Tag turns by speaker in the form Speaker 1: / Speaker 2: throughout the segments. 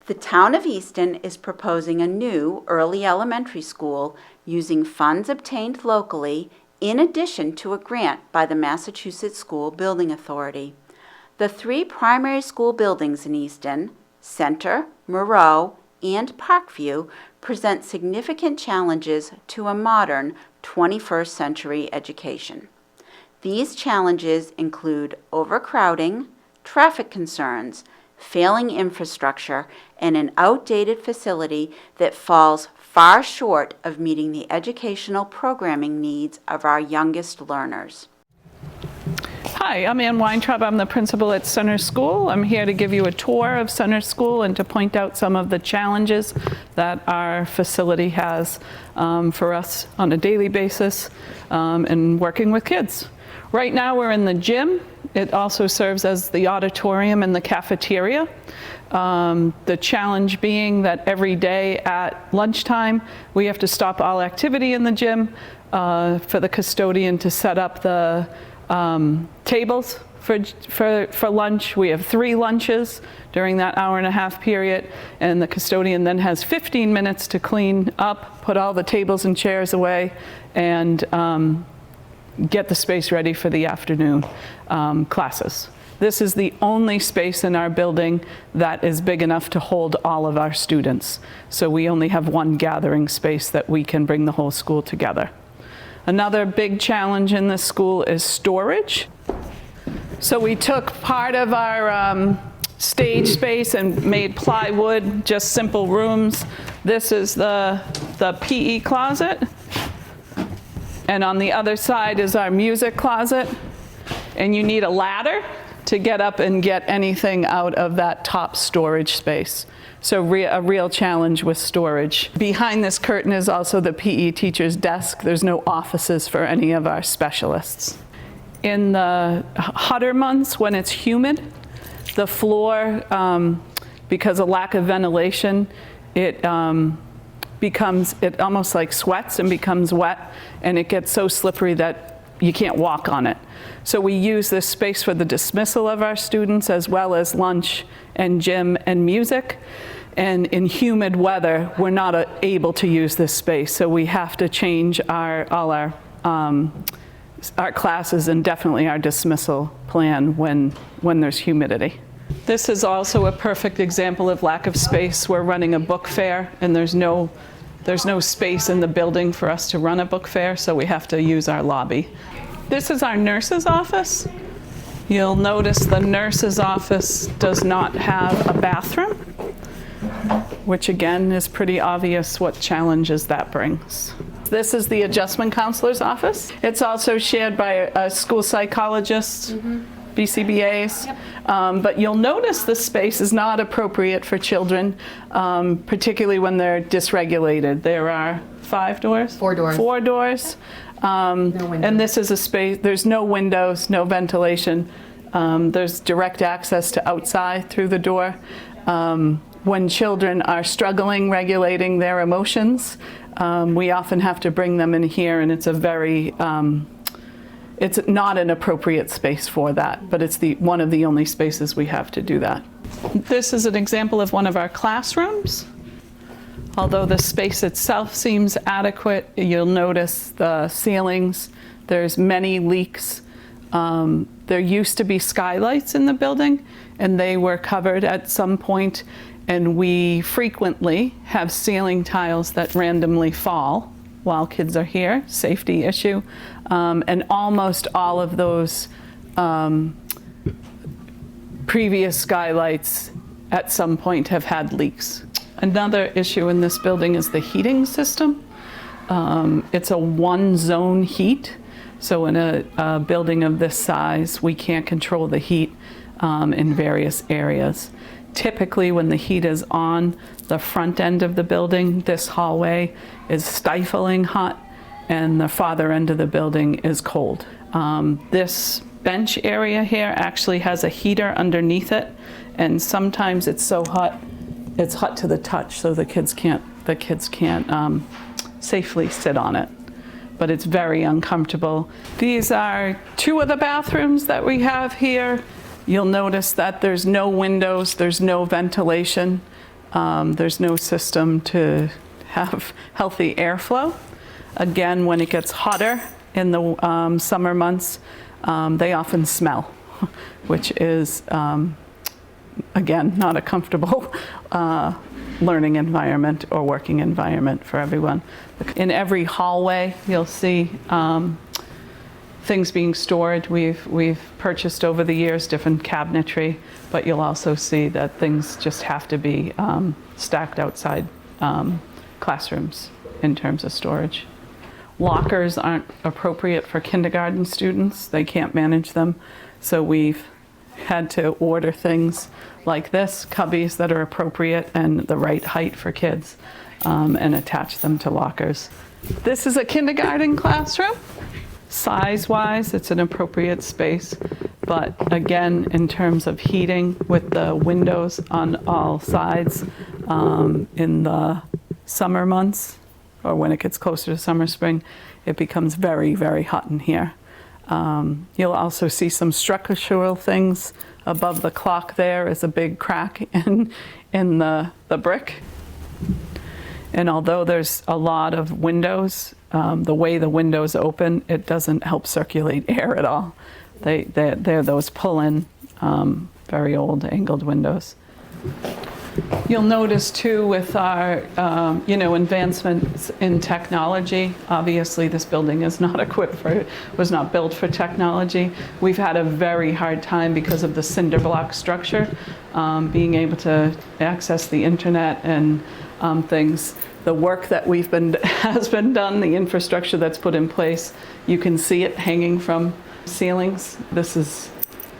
Speaker 1: The town of Easton is proposing a new early elementary school using funds obtained locally in addition to a grant by the Massachusetts School Building Authority. The 3 primary school buildings in Easton, Center, Moreau, and Parkview, present significant challenges to a modern 21st century education. These challenges include overcrowding, traffic concerns, failing infrastructure, and an outdated facility that falls far short of meeting the educational programming needs of our youngest learners.
Speaker 2: Hi, I'm Ann Weintraub. I'm the principal at Center School. I'm here to give you a tour of Center School and to point out some of the challenges that our facility has for us on a daily basis in working with kids. Right now we're in the gym. It also serves as the auditorium and the cafeteria. The challenge being that every day at lunchtime we have to stop all activity in the gym for the custodian to set up the tables for lunch. We have 3 lunches during that hour-and-a-half period, and the custodian then has 15 minutes to clean up, put all the tables and chairs away, and get the space ready for the afternoon classes. This is the only space in our building that is big enough to hold all of our students. So we only have one gathering space that we can bring the whole school together. Another big challenge in this school is storage. So we took part of our stage space and made plywood, just simple rooms. This is the PE closet. And on the other side is our music closet. And you need a ladder to get up and get anything out of that top storage space. So a real challenge with storage. Behind this curtain is also the PE teacher's desk. There's no offices for any of our specialists. In the hotter months when it's humid, the floor, because of lack of ventilation, it almost like sweats and becomes wet, and it gets so slippery that you can't walk on it. So we use this space for the dismissal of our students as well as lunch and gym and music. And in humid weather, we're not able to use this space, so we have to change all our classes and definitely our dismissal plan when there's humidity. This is also a perfect example of lack of space. We're running a book fair, and there's no space in the building for us to run a book fair, so we have to use our lobby. This is our nurse's office. You'll notice the nurse's office does not have a bathroom, which again is pretty obvious what challenges that brings. This is the adjustment counselor's office. It's also shared by a school psychologist, BCBAs. Yep. But you'll notice this space is not appropriate for children, particularly when they're dysregulated. There are 5 doors?
Speaker 3: 4 doors.
Speaker 2: 4 doors. No windows. And this is a space, there's no windows, no ventilation. There's direct access to outside through the door. When children are struggling regulating their emotions, we often have to bring them in here, and it's a very it's not an appropriate space for that, but it's one of the only spaces we have to do that. This is an example of one of our classrooms. Although the space itself seems adequate, you'll notice the ceilings. There's many leaks. There used to be skylights in the building, and they were covered at some point, and we frequently have ceiling tiles that randomly fall while kids are here, safety issue. And almost all of those previous skylights at some point have had leaks. Another issue in this building is the heating system. It's a 1-zone heat. So in a building of this size, we can't control the heat in various areas. Typically, when the heat is on the front end of the building, this hallway is stifling hot, and the farther end of the building is cold. This bench area here actually has a heater underneath it, and sometimes it's so hot, it's hot to the touch, so the kids can't safely sit on it. But it's very uncomfortable. These are 2 of the bathrooms that we have here. You'll notice that there's no windows, there's no ventilation. There's no system to have healthy airflow. Again, when it gets hotter in the summer months, they often smell, which is, again, not a comfortable learning environment or working environment for everyone. In every hallway, you'll see things being stored. We've purchased over the years different cabinetry, but you'll also see that things just have to be stacked outside classrooms in terms of storage. Lockers aren't appropriate for kindergarten students. They can't manage them. So we've had to order things like this, cubbies that are appropriate and the right height for kids, and attach them to lockers. This is a kindergarten classroom. Size-wise, it's an appropriate space. But again, in terms of heating with the windows on all sides, in the summer months, or when it gets closer to summer, spring, it becomes very, very hot in here. You'll also see some structural things. Above the clock there is a big crack in the brick. And although there's a lot of windows, the way the windows open, it doesn't help circulate air at all. They're those pull-in, very old angled windows. You'll notice too with our, advancements in technology, obviously this building is not was not built for technology. We've had a very hard time because of the cinder block structure, being able to access the internet and things. The work that has been done, the infrastructure that's put in place, you can see it hanging from ceilings. This is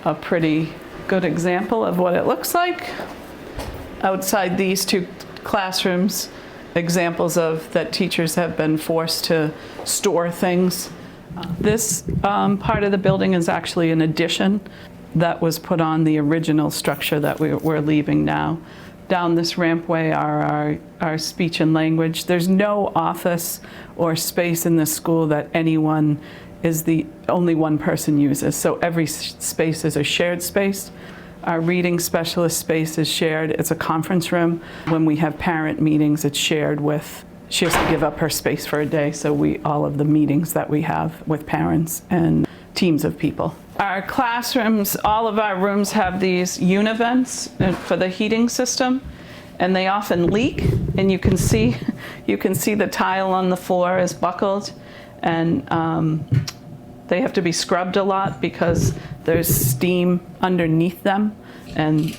Speaker 2: a pretty good example of what it looks like. Outside these two classrooms, examples of that teachers have been forced to store things. This part of the building is actually an addition that was put on the original structure that we're leaving now. Down this rampway are our speech and language. There's no office or space in this school that anyone is the only one person uses. So every space is a shared space. Our reading specialist space is shared. It's a conference room. When we have parent meetings, it's shared with, she has to give up her space for a day, so all of the meetings that we have with parents and teams of people. Our classrooms, all of our rooms have these univents for the heating system, and they often leak, and you can see the tile on the floor is buckled, and they have to be scrubbed a lot because there's steam underneath them, and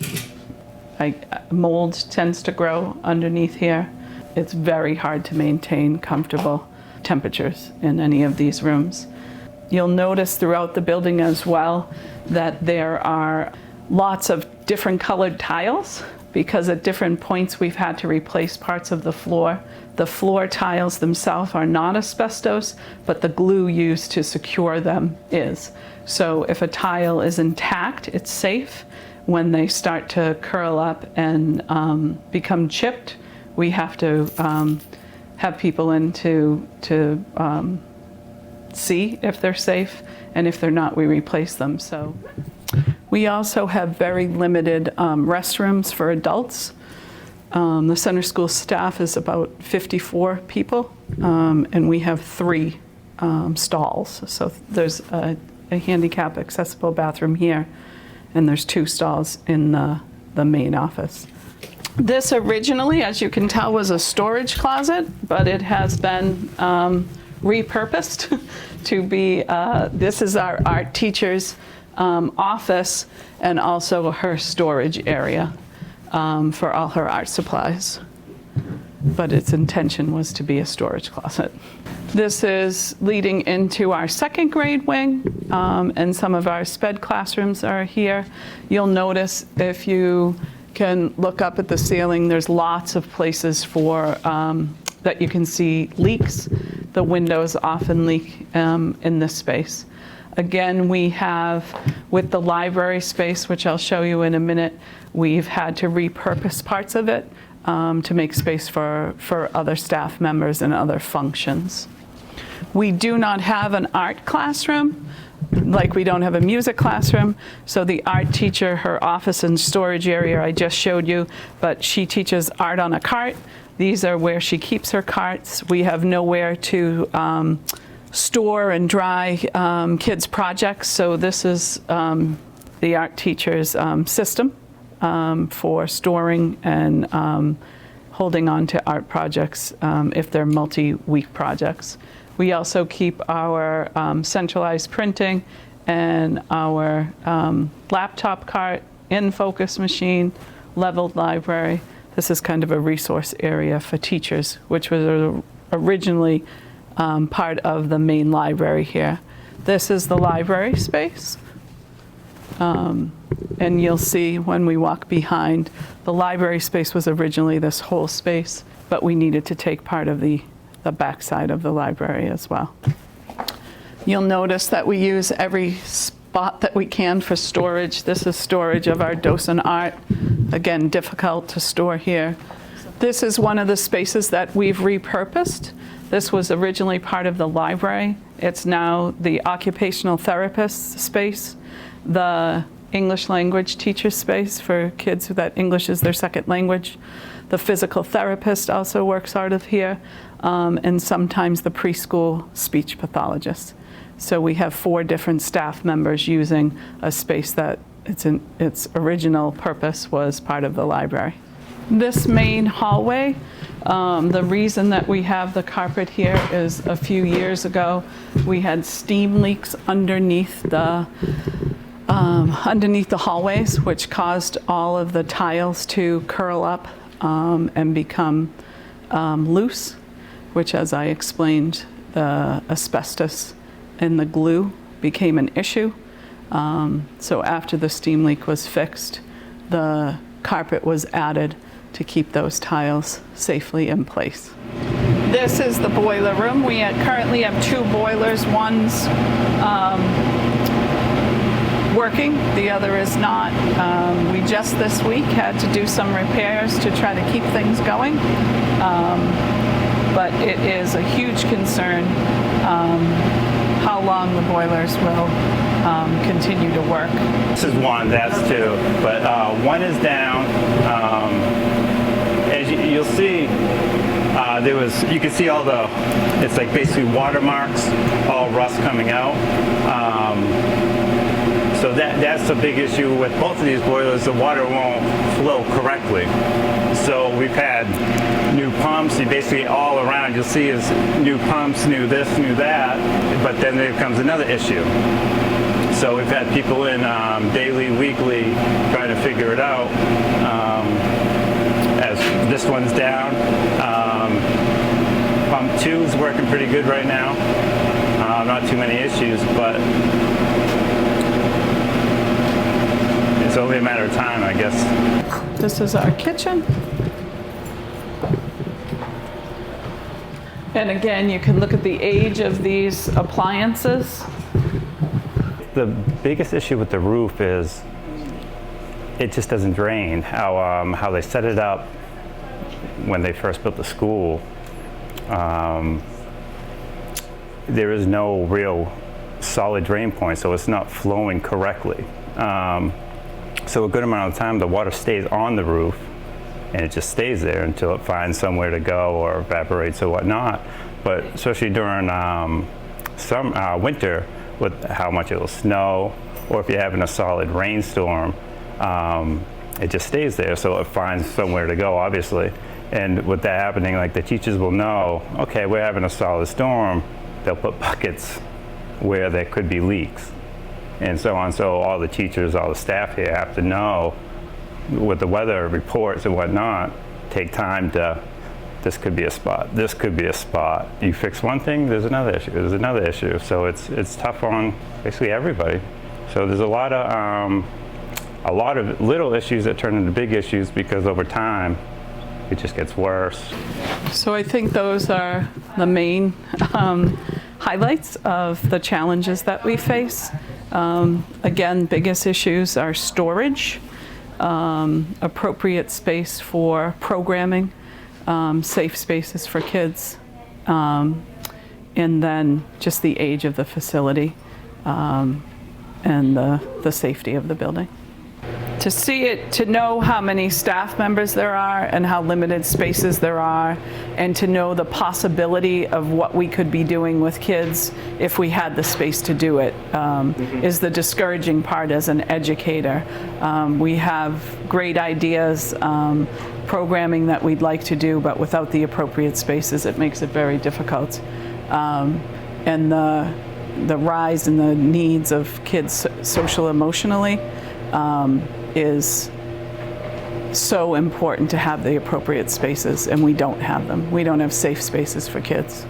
Speaker 2: mold tends to grow underneath here. It's very hard to maintain comfortable temperatures in any of these rooms. You'll notice throughout the building as well that there are lots of different colored tiles, because at different points we've had to replace parts of the floor. The floor tiles themselves are not asbestos, but the glue used to secure them is. So if a tile is intact, it's safe. When they start to curl up and become chipped, we have to have people in to see if they're safe, and if they're not, we replace them. So we also have very limited restrooms for adults. The center school staff is about 54 people, and we have 3 stalls. So there's a handicap accessible bathroom here, and there's 2 stalls in the main office. This originally, as you can tell, was a storage closet, but it has been repurposed to be, this is our art teacher's office, and also her storage area for all her art supplies. But its intention was to be a storage closet. This is leading into our 2nd grade wing, and some of our SPED classrooms are here. You'll notice if you can look up at the ceiling, there's lots of places for that you can see leaks. The windows often leak in this space. Again, we have, with the library space, which I'll show you in a minute, we've had to repurpose parts of it to make space for other staff members and other functions. We do not have an art classroom. like we don't have a music classroom, so the art teacher, her office and storage area I just showed you, but she teaches art on a cart. These are where she keeps her carts. We have nowhere to store and dry kids' projects, so this is the art teacher's system for storing and holding on to art projects if they're multi-week projects. We also keep our centralized printing and our laptop cart, in-focus machine, leveled library. This is kind of a resource area for teachers, which was originally part of the main library here. This is the library space. And you'll see when we walk behind, the library space was originally this whole space, but we needed to take part of the backside of the library as well. You'll notice that we use every spot that we can for storage. This is storage of our docent art. Again, difficult to store here. This is one of the spaces that we've repurposed. This was originally part of the library. It's now the occupational therapist space, the English language teacher space for kids that English is their second language. The physical therapist also works out of here, and sometimes the preschool speech pathologist. So we have 4 different staff members using a space that its original purpose was part of the library. This main hallway, the reason that we have the carpet here is a few years ago we had steam leaks underneath the hallways, which caused all of the tiles to curl up and become loose, which, as I explained, the asbestos and the glue became an issue. So after the steam leak was fixed, the carpet was added to keep those tiles safely in place. This is the boiler room. We currently have 2 boilers. One's working, the other is not. We just this week had to do some repairs to try to keep things going, but it is a huge concern how long the boilers will continue to work.
Speaker 3: This is one, that's 2, but one is down. As you'll see, you can see all it's like basically watermarks, all rust coming out. So that's the big issue with both of these boilers. The water won't flow correctly. So we've had new pumps. Basically all around you'll see is new pumps, new this, new that. But then there comes another issue. So we've had people in daily, weekly, trying to figure it out. As this one's down. Pump 2 is working pretty good right now. Not too many issues, but it's only a matter of time, I guess.
Speaker 2: This is our kitchen. And again, you can look at the age of these appliances.
Speaker 3: The biggest issue with the roof is it just doesn't drain. How they set it up when they first built the school, there is no real solid drain point, so it's not flowing correctly. So a good amount of the time the water stays on the roof and it just stays there until it finds somewhere to go or evaporates or whatnot. But especially during winter, with how much it'll snow, or if you're having a solid rainstorm, it just stays there, so it finds somewhere to go, obviously. And with that happening, like, the teachers will know, okay, we're having a solid storm, they'll put buckets where there could be leaks, and so on. So all the teachers, all the staff here have to know, with the weather reports and whatnot, take time to, this could be a spot, this could be a spot. You fix one thing, there's another issue, there's another issue. So it's tough on basically everybody. So there's a lot of little issues that turn into big issues because over time, it just gets worse.
Speaker 2: So I think those are the main highlights of the challenges that we face. Again, biggest issues are storage, appropriate space for programming, safe spaces for kids, and then just the age of the facility. and the safety of the building. To see it, to know how many staff members there are and how limited spaces there are, and to know the possibility of what we could be doing with kids if we had the space to do it, is the discouraging part as an educator. We have great ideas, programming that we'd like to do, but without the appropriate spaces, it makes it very difficult. And the rise in the needs of kids social emotionally is so important to have the appropriate spaces, and we don't have them. We don't have safe spaces for kids.